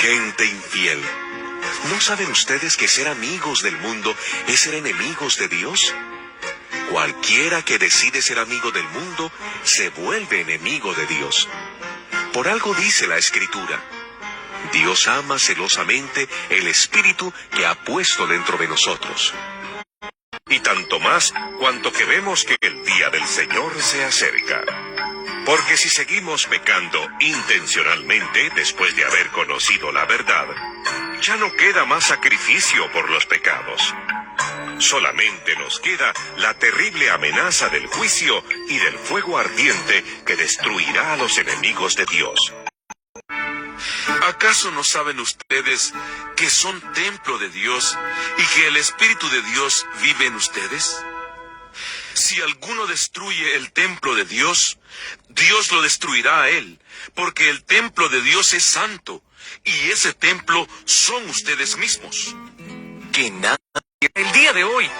Gente infiel, ¿no saben ustedes que ser amigos del mundo es ser enemigos de Dios? Cualquiera que decide ser amigo del mundo se vuelve enemigo de Dios. Por algo dice la Escritura: Dios ama celosamente el espíritu que ha puesto dentro de nosotros. Y tanto más cuanto que vemos que el día del Señor se acerca. Porque si seguimos pecando intencionalmente después de haber conocido la verdad, ya no queda más sacrificio por los pecados. Solamente nos queda la terrible amenaza del juicio y del fuego ardiente que destruirá a los enemigos de Dios. ¿Acaso no saben ustedes que son templo de Dios y que el Espíritu de Dios vive en ustedes? Si alguno destruye el templo de Dios, Dios lo destruirá a él, porque el templo de Dios es santo, y ese templo son ustedes mismos. Que nada. El día de hoy,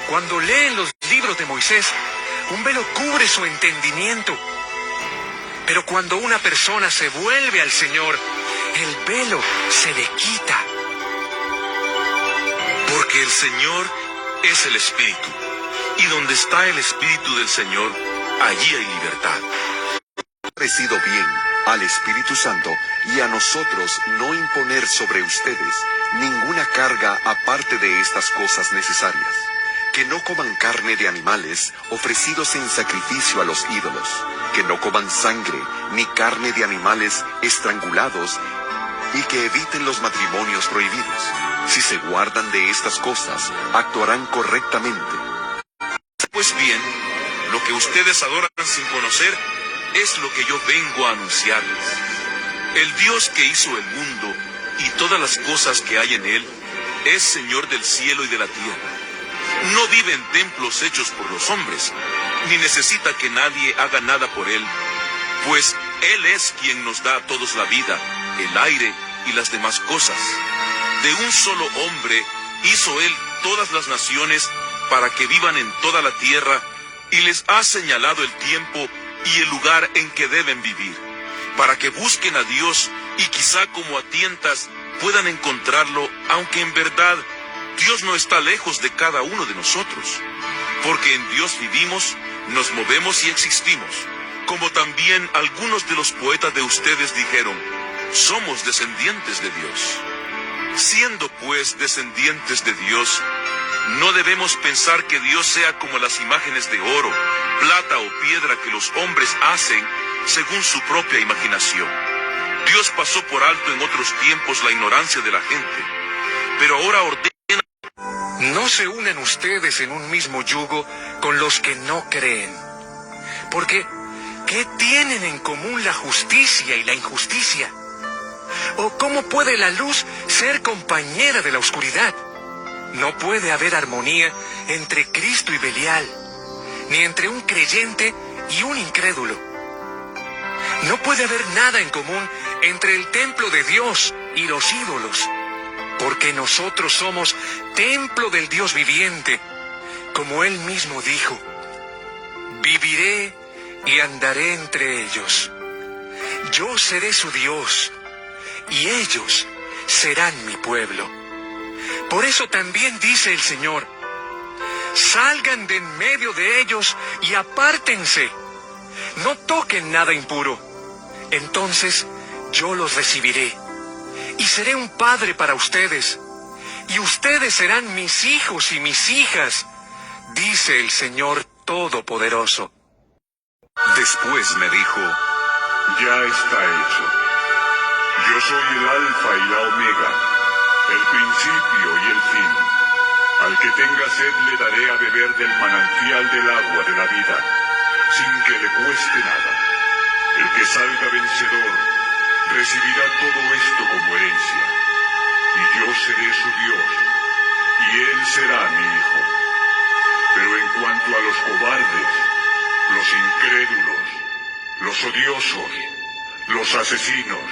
cuando leen los libros de Moisés, un velo cubre su entendimiento. Pero cuando una persona se vuelve al Señor, el velo se le quita. Porque el Señor es el Espíritu, y donde está el Espíritu del Señor, allí hay libertad. Parecido bien al Espíritu Santo y a nosotros no imponer sobre ustedes ninguna carga aparte de estas cosas necesarias, que no coman carne de animales ofrecidos en sacrificio a los ídolos, que no coman sangre ni carne de animales estrangulados, y que eviten los matrimonios prohibidos. Si se guardan de estas cosas, actuarán correctamente. Pues bien, lo que ustedes adoran sin conocer es lo que yo vengo a anunciarles. El Dios que hizo el mundo y todas las cosas que hay en él es Señor del cielo y de la tierra. No vive en templos hechos por los hombres, ni necesita que nadie haga nada por él, pues Él es quien nos da a todos la vida, el aire y las demás cosas. De un solo hombre hizo Él todas las naciones para que vivan en toda la tierra, y les ha señalado el tiempo y el lugar en que deben vivir, para que busquen a Dios y quizá como a tientas puedan encontrarlo, aunque en verdad Dios no está lejos de cada uno de nosotros, porque en Dios vivimos, nos movemos y existimos, como también algunos de los poetas de ustedes dijeron: somos descendientes de Dios. Siendo pues descendientes de Dios, no debemos pensar que Dios sea como las imágenes de oro, plata o piedra que los hombres hacen según su propia imaginación. Dios pasó por alto en otros tiempos la ignorancia de la gente, pero ahora ordena: no se unen ustedes en un mismo yugo con los que no creen. Porque, ¿qué tienen en común la justicia y la injusticia? ¿O cómo puede la luz ser compañera de la oscuridad? No puede haber armonía entre Cristo y Belial, ni entre un creyente y un incrédulo. No puede haber nada en común entre el templo de Dios y los ídolos, porque nosotros somos templo del Dios viviente, como Él mismo dijo: viviré y andaré entre ellos. Yo seré su Dios, y ellos serán mi pueblo. Por eso también dice el Señor: salgan de en medio de ellos y apártense, no toquen nada impuro. Entonces yo los recibiré, y seré un padre para ustedes, y ustedes serán mis hijos y mis hijas, dice el Señor Todopoderoso. Después me dijo: ya está hecho. Yo soy el Alfa y la Omega, el principio y el fin. Al que tenga sed le daré a beber del manantial del agua de la vida, sin que le cueste nada. El que salga vencedor recibirá todo esto como herencia, y yo seré su Dios, y él será mi hijo. Pero en cuanto a los cobardes, los incrédulos, los odiosos, los asesinos,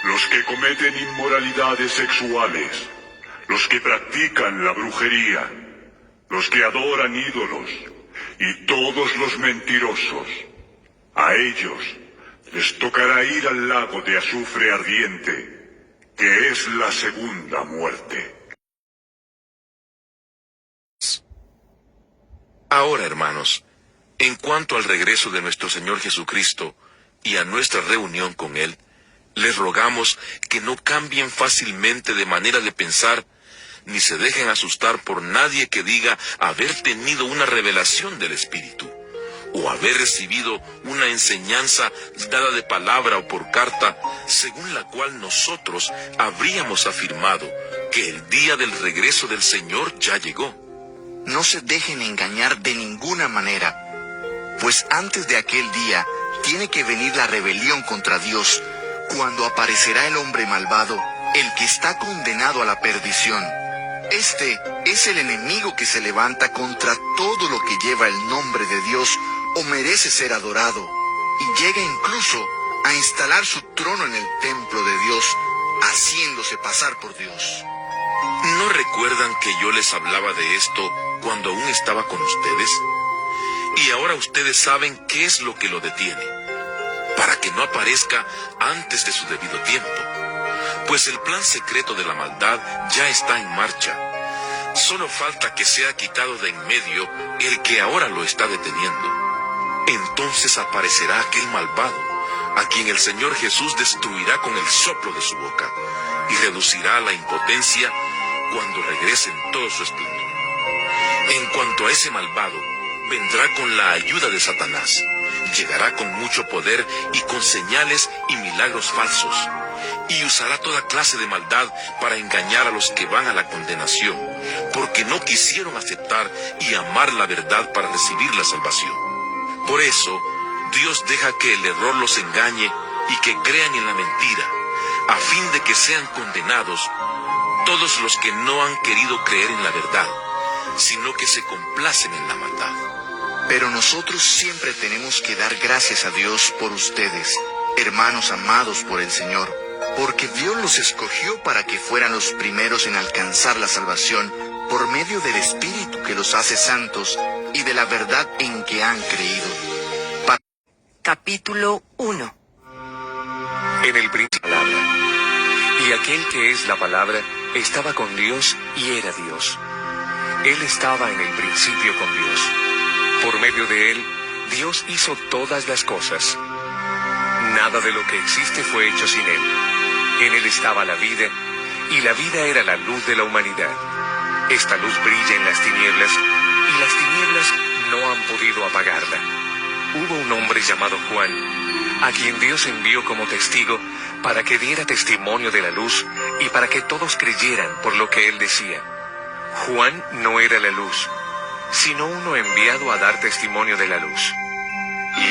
los que cometen inmoralidades sexuales, los que practican la brujería, los que adoran ídolos, y todos los mentirosos, a ellos les tocará ir al lago de azufre ardiente. que es la segunda muerte. Ahora, hermanos, en cuanto al regreso de nuestro Señor Jesucristo y a nuestra reunión con Él, les rogamos que no cambien fácilmente de manera de pensar, ni se dejen asustar por nadie que diga haber tenido una revelación del Espíritu, o haber recibido una enseñanza dada de palabra o por carta, según la cual nosotros habríamos afirmado que el día del regreso del Señor ya llegó. No se dejen engañar de ninguna manera, pues antes de aquel día tiene que venir la rebelión contra Dios, cuando aparecerá el hombre malvado, el que está condenado a la perdición. Este es el enemigo que se levanta contra todo lo que lleva el nombre de Dios o merece ser adorado, y llega incluso a instalar su trono en el templo de Dios, haciéndose pasar por Dios. ¿No recuerdan que yo les hablaba de esto cuando aún estaba con ustedes? Y ahora ustedes saben qué es lo que lo detiene, para que no aparezca antes de su debido tiempo. Pues el plan secreto de la maldad ya está en marcha. Solo falta que sea quitado de en medio el que ahora lo está deteniendo. Entonces aparecerá aquel malvado, a quien el Señor Jesús destruirá con el soplo de su boca, y reducirá a la impotencia cuando regrese en todo su esplendor. En cuanto a ese malvado, vendrá con la ayuda de Satanás. Llegará con mucho poder y con señales y milagros falsos, y usará toda clase de maldad para engañar a los que van a la condenación, porque no quisieron aceptar y amar la verdad para recibir la salvación. Por eso, Dios deja que el error los engañe y que crean en la mentira, a fin de que sean condenados todos los que no han querido creer en la verdad, sino que se complacen en la maldad. Pero nosotros siempre tenemos que dar gracias a Dios por ustedes, hermanos amados por el Señor, porque Dios los escogió para que fueran los primeros en alcanzar la salvación por medio del Espíritu que los hace santos y de la verdad en que han creído. Capítulo 1. En el principio la palabra, y aquel que es la palabra estaba con Dios y era Dios. Él estaba en el principio con Dios. Por medio de él, Dios hizo todas las cosas. Nada de lo que existe fue hecho sin él. En él estaba la vida, y la vida era la luz de la humanidad. Esta luz brilla en las tinieblas, y las tinieblas no han podido apagarla. Hubo un hombre llamado Juan, a quien Dios envió como testigo para que diera testimonio de la luz y para que todos creyeran por lo que él decía. Juan no era la luz, sino uno enviado a dar testimonio de la luz.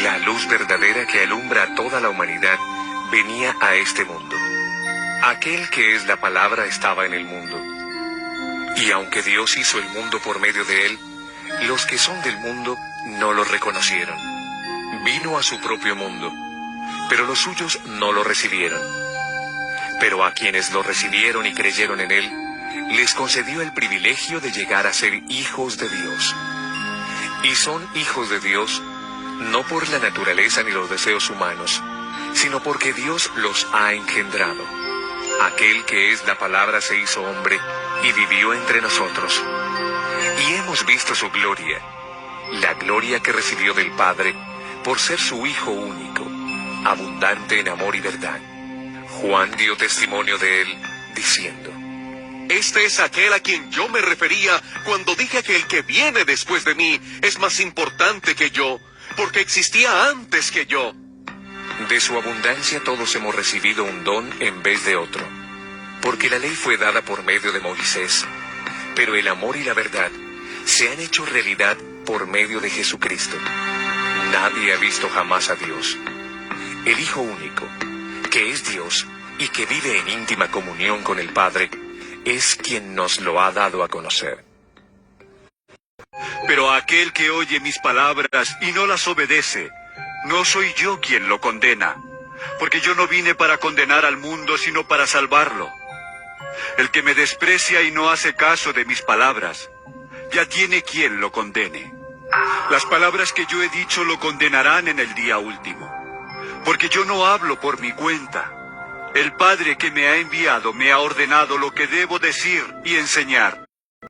La luz verdadera que alumbra a toda la humanidad venía a este mundo. Aquel que es la palabra estaba en el mundo. Y aunque Dios hizo el mundo por medio de él, los que son del mundo no lo reconocieron. Vino a su propio mundo, pero los suyos no lo recibieron. Pero a quienes lo recibieron y creyeron en él, les concedió el privilegio de llegar a ser hijos de Dios. Y son hijos de Dios, no por la naturaleza ni los deseos humanos, sino porque Dios los ha engendrado. Aquel que es la palabra se hizo hombre y vivió entre nosotros. Y hemos visto su gloria, la gloria que recibió del Padre, por ser su Hijo único, abundante en amor y verdad. Juan dio testimonio de él, diciendo: Este es aquel a quien yo me refería cuando dije que el que viene después de mí es más importante que yo, porque existía antes que yo. De su abundancia todos hemos recibido un don en vez de otro, porque la ley fue dada por medio de Moisés, pero el amor y la verdad se han hecho realidad por medio de Jesucristo. Nadie ha visto jamás a Dios. El Hijo único, que es Dios y que vive en íntima comunión con el Padre, es quien nos lo ha dado a conocer. Pero aquel que oye mis palabras y no las obedece, no soy yo quien lo condena, porque yo no vine para condenar al mundo, sino para salvarlo. El que me desprecia y no hace caso de mis palabras, ya tiene quien lo condene. Las palabras que yo he dicho lo condenarán en el día último, porque yo no hablo por mi cuenta. El Padre que me ha enviado me ha ordenado lo que debo decir y enseñar.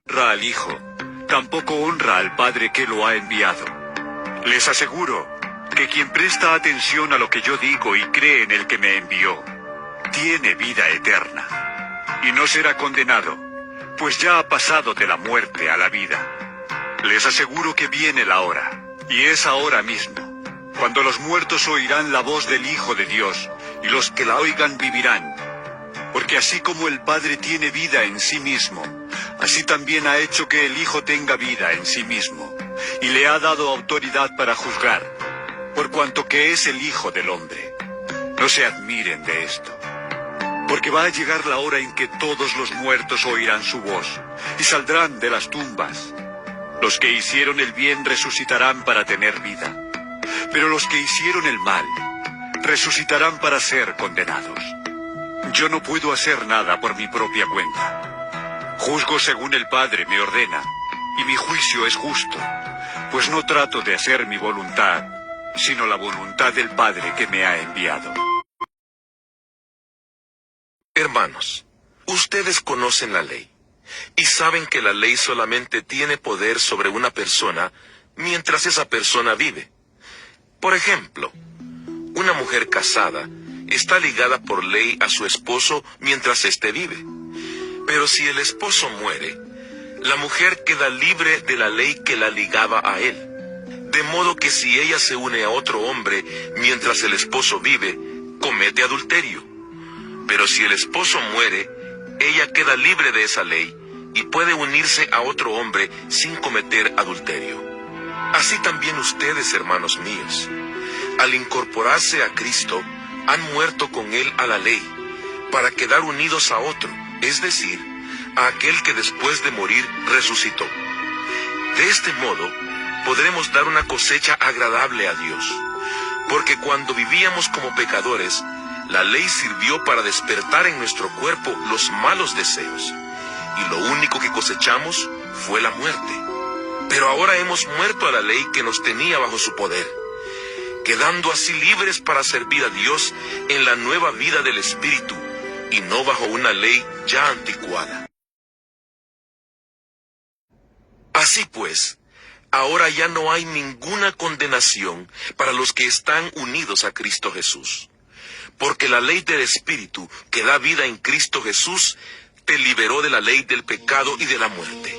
Honra al Hijo, tampoco honra al Padre que lo ha enviado. Les aseguro que quien presta atención a lo que yo digo y cree en el que me envió, tiene vida eterna, y no será condenado, pues ya ha pasado de la muerte a la vida. Les aseguro que viene la hora, y es ahora mismo, cuando los muertos oirán la voz del Hijo de Dios, y los que la oigan vivirán. Porque así como el Padre tiene vida en sí mismo, así también ha hecho que el Hijo tenga vida en sí mismo, y le ha dado autoridad para juzgar, por cuanto que es el Hijo del Hombre. No se admiren de esto, porque va a llegar la hora en que todos los muertos oirán su voz, y saldrán de las tumbas. Los que hicieron el bien resucitarán para tener vida, pero los que hicieron el mal resucitarán para ser condenados. Yo no puedo hacer nada por mi propia cuenta. Juzgo según el Padre me ordena, y mi juicio es justo, pues no trato de hacer mi voluntad, sino la voluntad del Padre que me ha enviado. Hermanos, ustedes conocen la ley, y saben que la ley solamente tiene poder sobre una persona mientras esa persona vive. Por ejemplo, una mujer casada está ligada por ley a su esposo mientras éste vive. Pero si el esposo muere, la mujer queda libre de la ley que la ligaba a él. De modo que si ella se une a otro hombre mientras el esposo vive, comete adulterio. Pero si el esposo muere, ella queda libre de esa ley y puede unirse a otro hombre sin cometer adulterio. Así también ustedes, hermanos míos, al incorporarse a Cristo, han muerto con Él a la ley, para quedar unidos a otro, es decir, a aquel que después de morir resucitó. De este modo, podremos dar una cosecha agradable a Dios, porque cuando vivíamos como pecadores, la ley sirvió para despertar en nuestro cuerpo los malos deseos, y lo único que cosechamos fue la muerte. Pero ahora hemos muerto a la ley que nos tenía bajo su poder, quedando así libres para servir a Dios en la nueva vida del Espíritu, y no bajo una ley ya anticuada. Así pues, ahora ya no hay ninguna condenación para los que están unidos a Cristo Jesús, porque la ley del Espíritu que da vida en Cristo Jesús te liberó de la ley del pecado y de la muerte.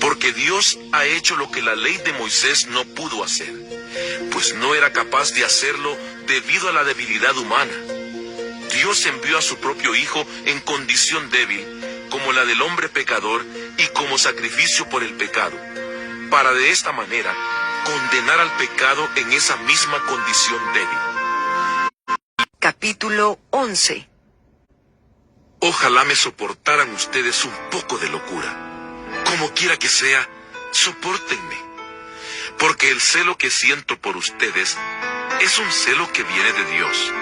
Porque Dios ha hecho lo que la ley de Moisés no pudo hacer, pues no era capaz de hacerlo debido a la debilidad humana. Dios envió a su propio Hijo en condición débil, como la del hombre pecador y como sacrificio por el pecado, para de esta manera condenar al pecado en esa misma condición débil. Capítulo 11. Ojalá me soportaran ustedes un poco de locura. Como quiera que sea, sopórtenme, porque el celo que siento por ustedes es un celo que viene de Dios.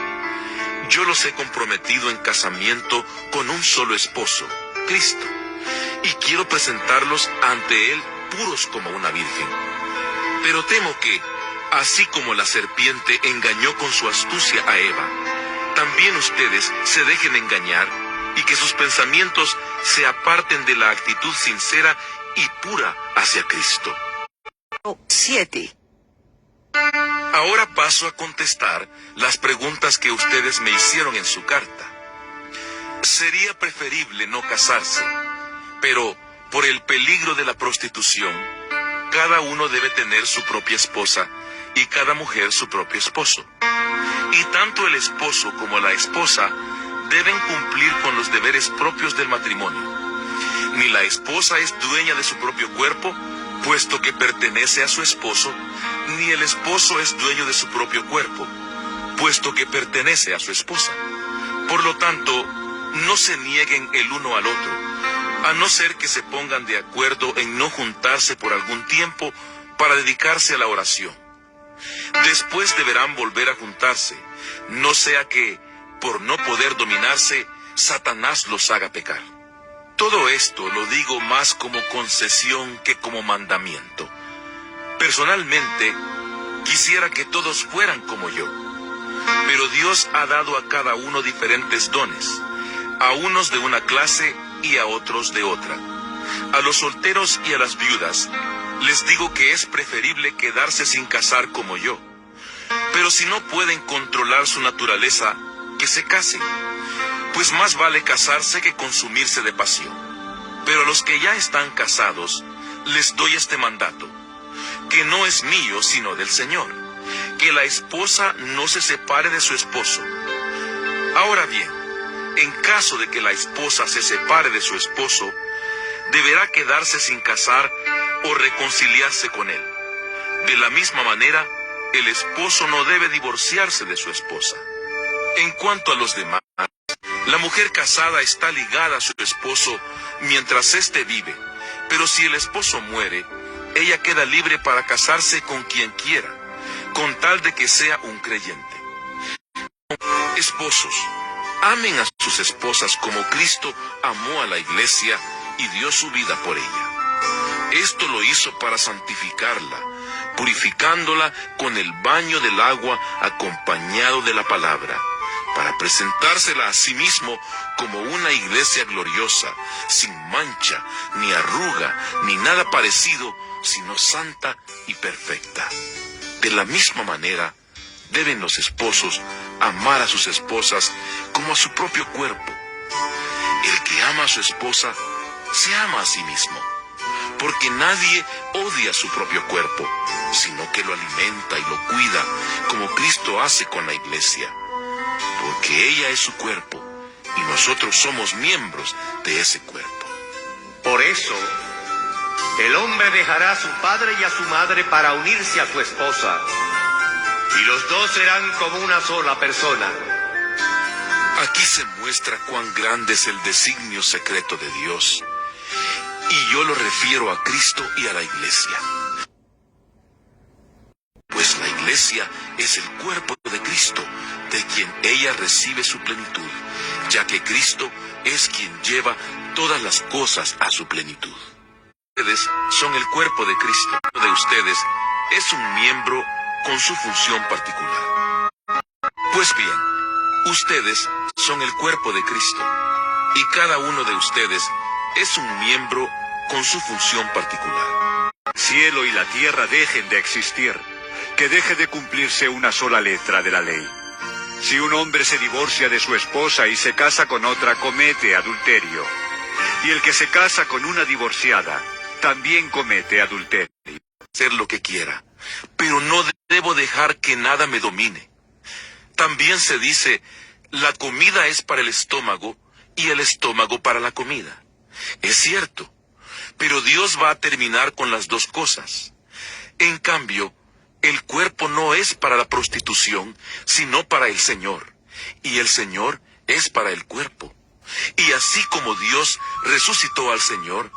Yo los he comprometido en casamiento con un solo esposo, Cristo, y quiero presentarlos ante Él puros como una virgen. Pero temo que, así como la serpiente engañó con su astucia a Eva, también ustedes se dejen engañar y que sus pensamientos se aparten de la actitud sincera y pura hacia Cristo. 7. Ahora paso a contestar las preguntas que ustedes me hicieron en su carta. Sería preferible no casarse, pero por el peligro de la prostitución, cada uno debe tener su propia esposa y cada mujer su propio esposo. Y tanto el esposo como la esposa deben cumplir con los deberes propios del matrimonio. Ni la esposa es dueña de su propio cuerpo, puesto que pertenece a su esposo, ni el esposo es dueño de su propio cuerpo, puesto que pertenece a su esposa. Por lo tanto, no se nieguen el uno al otro, a no ser que se pongan de acuerdo en no juntarse por algún tiempo para dedicarse a la oración. Después deberán volver a juntarse, no sea que, por no poder dominarse, Satanás los haga pecar. Todo esto lo digo más como concesión que como mandamiento. Personalmente, quisiera que todos fueran como yo, Pero Dios ha dado a cada uno diferentes dones, a unos de una clase y a otros de otra. A los solteros y a las viudas les digo que es preferible quedarse sin casar como yo. Pero si no pueden controlar su naturaleza, que se casen, pues más vale casarse que consumirse de pasión. Pero a los que ya están casados, les doy este mandato, que no es mío sino del Señor, que la esposa no se separe de su esposo. Ahora bien, en caso de que la esposa se separe de su esposo, deberá quedarse sin casar o reconciliarse con él. De la misma manera, el esposo no debe divorciarse de su esposa. En cuanto a los demás, la mujer casada está ligada a su esposo mientras éste vive, pero si el esposo muere, ella queda libre para casarse con quien quiera, con tal de que sea un creyente. Esposos, amen a sus esposas como Cristo amó a la iglesia y dio su vida por ella. Esto lo hizo para santificarla, purificándola con el baño del agua acompañado de la palabra, para presentársela a sí mismo como una iglesia gloriosa, sin mancha, ni arruga, ni nada parecido, sino santa y perfecta. De la misma manera, deben los esposos amar a sus esposas como a su propio cuerpo. El que ama a su esposa, se ama a sí mismo, porque nadie odia su propio cuerpo, sino que lo alimenta y lo cuida, como Cristo hace con la iglesia, porque ella es su cuerpo, y nosotros somos miembros de ese cuerpo. Por eso, el hombre dejará a su padre y a su madre para unirse a su esposa, y los dos serán como una sola persona. Aquí se muestra cuán grande es el designio secreto de Dios, y yo lo refiero a Cristo y a la iglesia. Pues la iglesia es el cuerpo de Cristo, de quien ella recibe su plenitud, ya que Cristo es quien lleva todas las cosas a su plenitud. Ustedes son el cuerpo de Cristo. Uno de ustedes es un miembro con su función particular. Pues bien, ustedes son el cuerpo de Cristo, y cada uno de ustedes es un miembro con su función particular. Cielo y la tierra dejen de existir, que deje de cumplirse una sola letra de la ley. Si un hombre se divorcia de su esposa y se casa con otra, comete adulterio. Y el que se casa con una divorciada, también comete adulterio. Hacer lo que quiera, pero no debo dejar que nada me domine. También se dice, la comida es para el estómago y el estómago para la comida. Es cierto, pero Dios va a terminar con las dos cosas. En cambio, el cuerpo no es para la prostitución, sino para el Señor, y el Señor es para el cuerpo. Y así como Dios resucitó al Señor,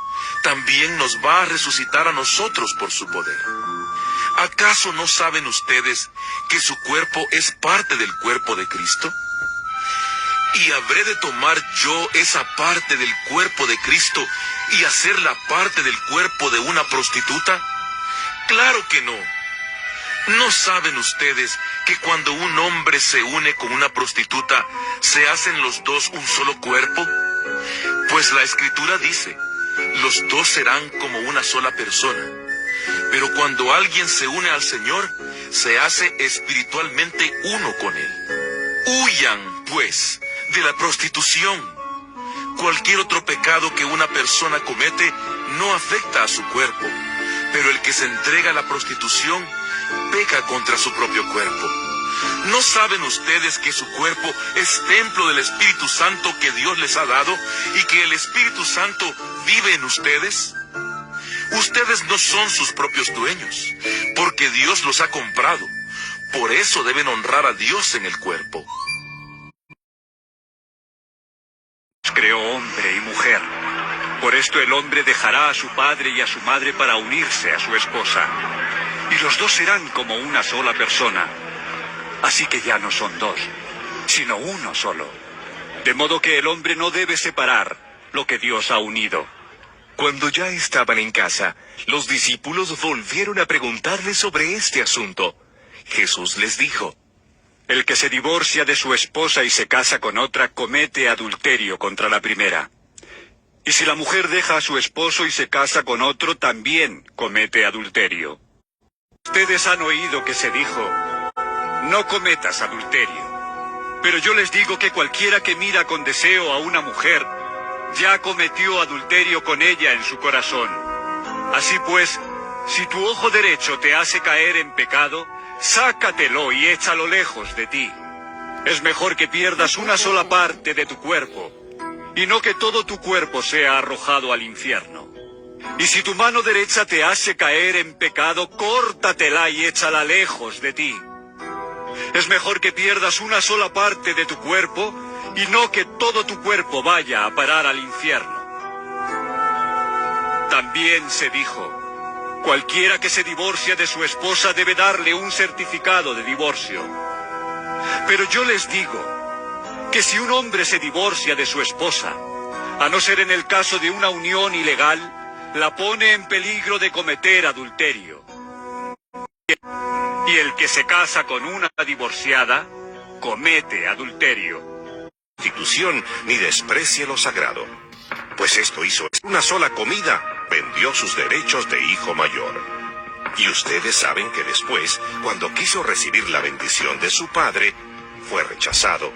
también nos va a resucitar a nosotros por su poder. ¿Acaso no saben ustedes que su cuerpo es parte del cuerpo de Cristo? ¿Y habré de tomar yo esa parte del cuerpo de Cristo y hacerla parte del cuerpo de una prostituta? ¡Claro que no! ¿No saben ustedes que cuando un hombre se une con una prostituta, se hacen los dos un solo cuerpo? Pues la Escritura dice, los dos serán como una sola persona. Pero cuando alguien se une al Señor, se hace espiritualmente uno con Él. Huyan, pues, de la prostitución. Cualquier otro pecado que una persona comete no afecta a su cuerpo, pero el que se entrega a la prostitución peca contra su propio cuerpo. ¿No saben ustedes que su cuerpo es templo del Espíritu Santo que Dios les ha dado y que el Espíritu Santo vive en ustedes? Ustedes no son sus propios dueños, porque Dios los ha comprado. Por eso deben honrar a Dios en el cuerpo. Creó hombre y mujer. Por esto el hombre dejará a su padre y a su madre para unirse a su esposa. Y los dos serán como una sola persona. Así que ya no son dos, sino uno solo. De modo que el hombre no debe separar lo que Dios ha unido. Cuando ya estaban en casa, los discípulos volvieron a preguntarle sobre este asunto. Jesús les dijo, El que se divorcia de su esposa y se casa con otra comete adulterio contra la primera. Y si la mujer deja a su esposo y se casa con otro, también comete adulterio. Ustedes han oído que se dijo, no cometas adulterio. Pero yo les digo que cualquiera que mira con deseo a una mujer, ya cometió adulterio con ella en su corazón. Así pues, si tu ojo derecho te hace caer en pecado, sácatelo y échalo lejos de ti. Es mejor que pierdas una sola parte de tu cuerpo, y no que todo tu cuerpo sea arrojado al infierno. Y si tu mano derecha te hace caer en pecado, córtatela y échala lejos de ti. Es mejor que pierdas una sola parte de tu cuerpo, y no que todo tu cuerpo vaya a parar al infierno. También se dijo, cualquiera que se divorcia de su esposa debe darle un certificado de divorcio. Pero yo les digo que si un hombre se divorcia de su esposa, a no ser en el caso de una unión ilegal, la pone en peligro de cometer adulterio. Y el que se casa con una divorciada, comete adulterio. Prostitución ni desprecie lo sagrado. Pues esto hizo una sola comida, vendió sus derechos de hijo mayor. Y ustedes saben que después, cuando quiso recibir la bendición de su padre, fue rechazado.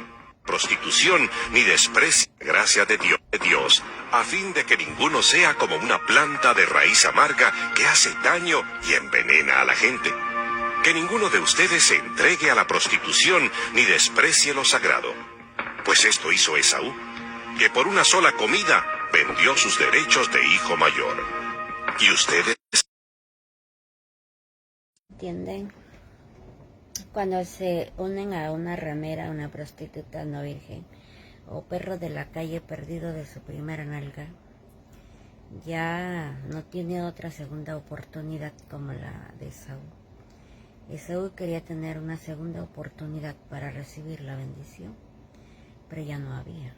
Prostitución ni desprecie la gracia de Dios, a fin de que ninguno sea como una planta de raíz amarga que hace daño y envenena a la gente. Que ninguno de ustedes se entregue a la prostitución ni desprecie lo sagrado. Pues esto hizo Esaú, que por una sola comida vendió sus derechos de hijo mayor. Y ustedes... ¿Entienden? Cuando se unen a una ramera, una prostituta no virgen, o perro de la calle perdido de su primera nalga, ya no tiene otra segunda oportunidad como la de Esaú. Esaú quería tener una segunda oportunidad para recibir la bendición, pero ya no había.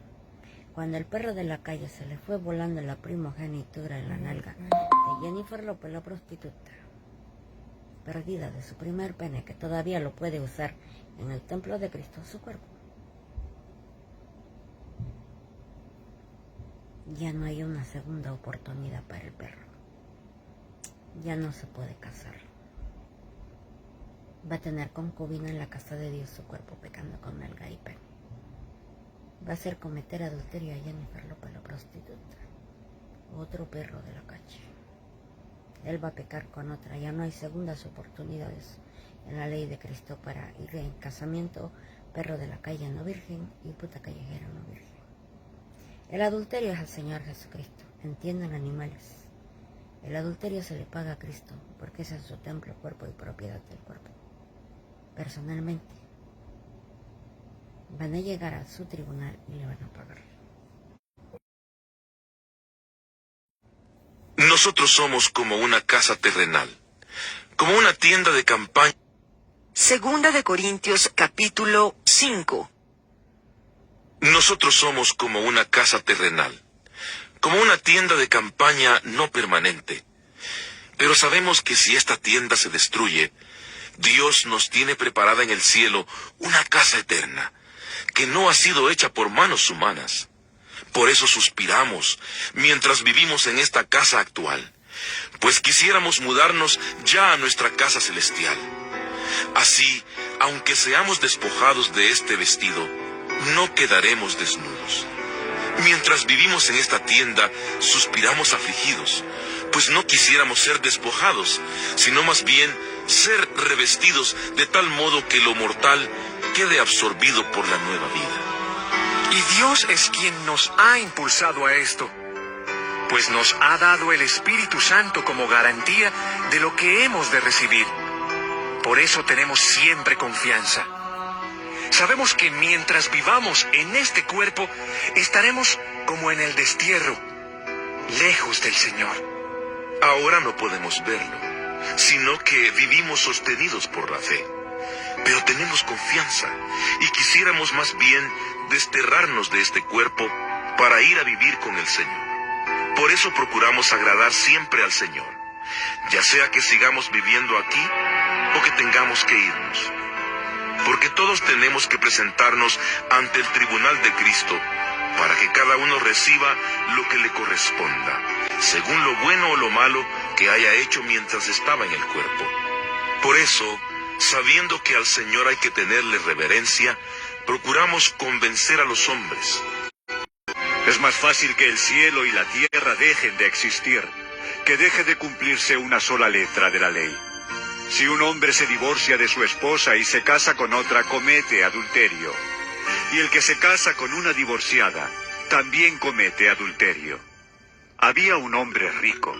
Cuando el perro de la calle se le fue volando la primogenitura en la nalga de Jennifer López, la prostituta, perdida de su primer pene, que todavía lo puede usar en el templo de Cristo, su cuerpo, ya no hay una segunda oportunidad para el perro. Ya no se puede casar. Va a tener concubina en la casa de Dios, su cuerpo pecando con nalga y pene. Va a hacer cometer adulterio a Jennifer López, la prostituta, otro perro de la calle. Él va a pecar con otra. Ya no hay segundas oportunidades en la ley de Cristo para ir en casamiento, perro de la calle no virgen y puta callejera no virgen. El adulterio es al Señor Jesucristo. Entiendan, animales. El adulterio se le paga a Cristo, porque ese es su templo, cuerpo y propiedad del cuerpo. Personalmente, van a llegar a su tribunal y le van a pagar. Nosotros somos como una casa terrenal, como una tienda de campaña. Segunda de Corintios, capítulo 5. Nosotros somos como una casa terrenal, como una tienda de campaña no permanente. Pero sabemos que si esta tienda se destruye, Dios nos tiene preparada en el cielo una casa eterna, que no ha sido hecha por manos humanas. Por eso suspiramos mientras vivimos en esta casa actual, pues quisiéramos mudarnos ya a nuestra casa celestial. Así, aunque seamos despojados de este vestido, no quedaremos desnudos. Mientras vivimos en esta tienda, suspiramos afligidos, pues no quisiéramos ser despojados, sino más bien ser revestidos de tal modo que lo mortal quede absorbido por la nueva vida. Y Dios es quien nos ha impulsado a esto, pues nos ha dado el Espíritu Santo como garantía de lo que hemos de recibir. Por eso tenemos siempre confianza. Sabemos que mientras vivamos en este cuerpo, estaremos como en el destierro, lejos del Señor. Ahora no podemos verlo, sino que vivimos sostenidos por la fe. Pero tenemos confianza y quisiéramos más bien desterrarnos de este cuerpo para ir a vivir con el Señor. Por eso procuramos agradar siempre al Señor, ya sea que sigamos viviendo aquí o que tengamos que irnos. Porque todo todos tenemos que presentarnos ante el tribunal de Cristo, para que cada uno reciba lo que le corresponda, según lo bueno o lo malo que haya hecho mientras estaba en el cuerpo. Por eso, sabiendo que al Señor hay que tenerle reverencia, procuramos convencer a los hombres. Es más fácil que el cielo y la tierra dejen de existir, que deje de cumplirse una sola letra de la ley. Si un hombre se divorcia de su esposa y se casa con otra, comete adulterio. Y el que se casa con una divorciada, también comete adulterio. Había un hombre rico,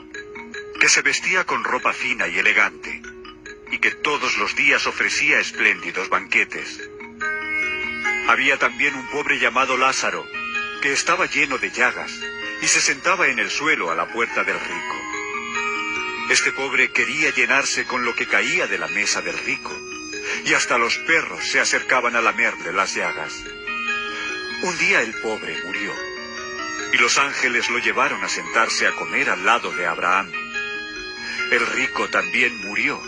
que se vestía con ropa fina y elegante, y que todos los días ofrecía espléndidos banquetes. Había también un pobre llamado Lázaro, que estaba lleno de llagas, y se sentaba en el suelo a la puerta del rico. Este pobre quería llenarse con lo que caía de la mesa del rico, y hasta los perros se acercaban a lamerle las llagas. Un día el pobre murió, y los ángeles lo llevaron a sentarse a comer al lado de Abraham. El rico también murió,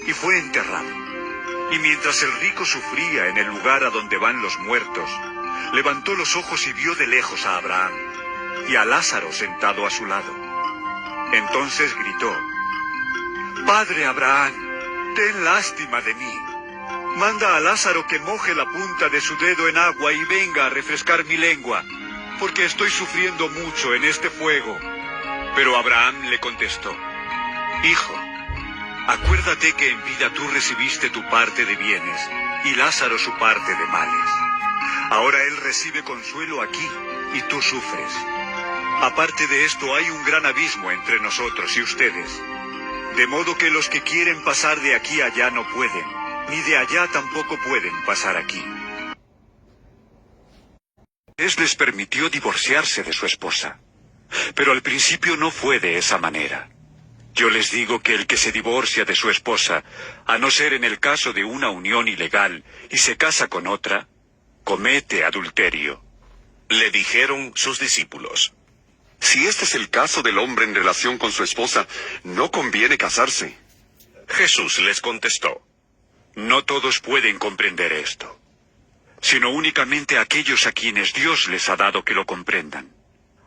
y fue enterrado. Y mientras el rico sufría en el lugar a donde van los muertos, levantó los ojos y vio de lejos a Abraham, y a Lázaro sentado a su lado. Entonces gritó: «Padre Abraham, ten lástima de mí. Manda a Lázaro que moje la punta de su dedo en agua y venga a refrescar mi lengua, porque estoy sufriendo mucho en este fuego». Pero Abraham le contestó: «Hijo, acuérdate que en vida tú recibiste tu parte de bienes y Lázaro su parte de males. Ahora él recibe consuelo aquí y tú sufres. Aparte de esto hay un gran abismo entre nosotros y ustedes, de modo que los que quieren pasar de aquí a allá no pueden, ni de allá tampoco pueden pasar aquí». Les permitió divorciarse de su esposa, pero al principio no fue de esa manera. Yo les digo que el que se divorcia de su esposa, a no ser en el caso de una unión ilegal, y se casa con otra, comete adulterio. Le dijeron sus discípulos: Si este es el caso del hombre en relación con su esposa, no conviene casarse. Jesús les contestó: No todos pueden comprender esto, sino únicamente aquellos a quienes Dios les ha dado que lo comprendan.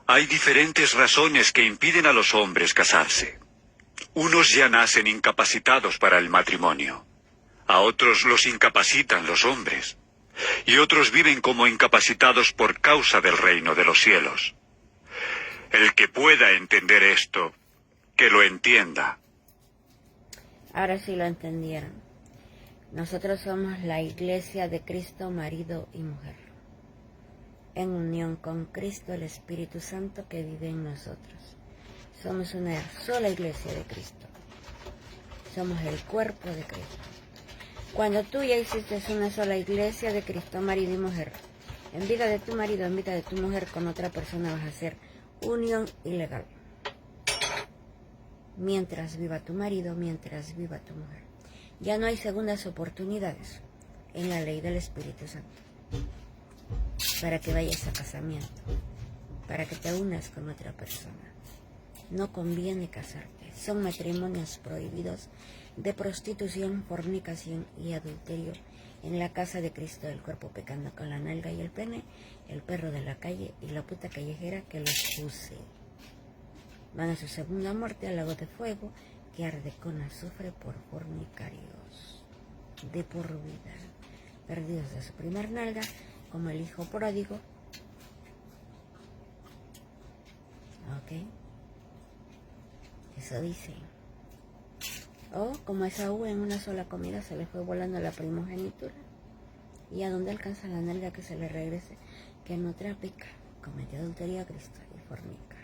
Hay diferentes razones que impiden a los hombres casarse. Unos ya nacen incapacitados para el matrimonio. A otros los incapacitan los hombres. Y otros viven como incapacitados por causa del reino de los cielos. El que pueda entender esto, que lo entienda. Ahora sí lo entendieron. Nosotros somos la iglesia de Cristo, marido y mujer, en unión con Cristo, el Espíritu Santo que vive en nosotros. Somos una sola iglesia de Cristo. Somos el cuerpo de Cristo. Cuando tú ya hiciste una sola iglesia de Cristo, marido y mujer, en vida de tu marido, en vida de tu mujer, con otra persona vas a hacer unión ilegal. Mientras viva tu marido, mientras viva tu mujer. Ya no hay segundas oportunidades en la ley del Espíritu Santo para que vayas a casamiento, para que te unas con otra persona. No conviene casarte. Son matrimonios prohibidos de prostitución, fornicación y adulterio en la casa de Cristo del cuerpo, pecando con la nalga y el pene, el perro de la calle y la puta callejera que los use. Van a su segunda muerte al lago de fuego que arde con azufre por fornicarios de por vida, perdidos de su primer nalga, como el hijo pródigo. Ok, eso dice. O como a Esaú en una sola comida se le fue volando la primogenitura, y a donde alcanza la nalga que se le regrese, que en otra pica, cometió adulterio a Cristo y fornica.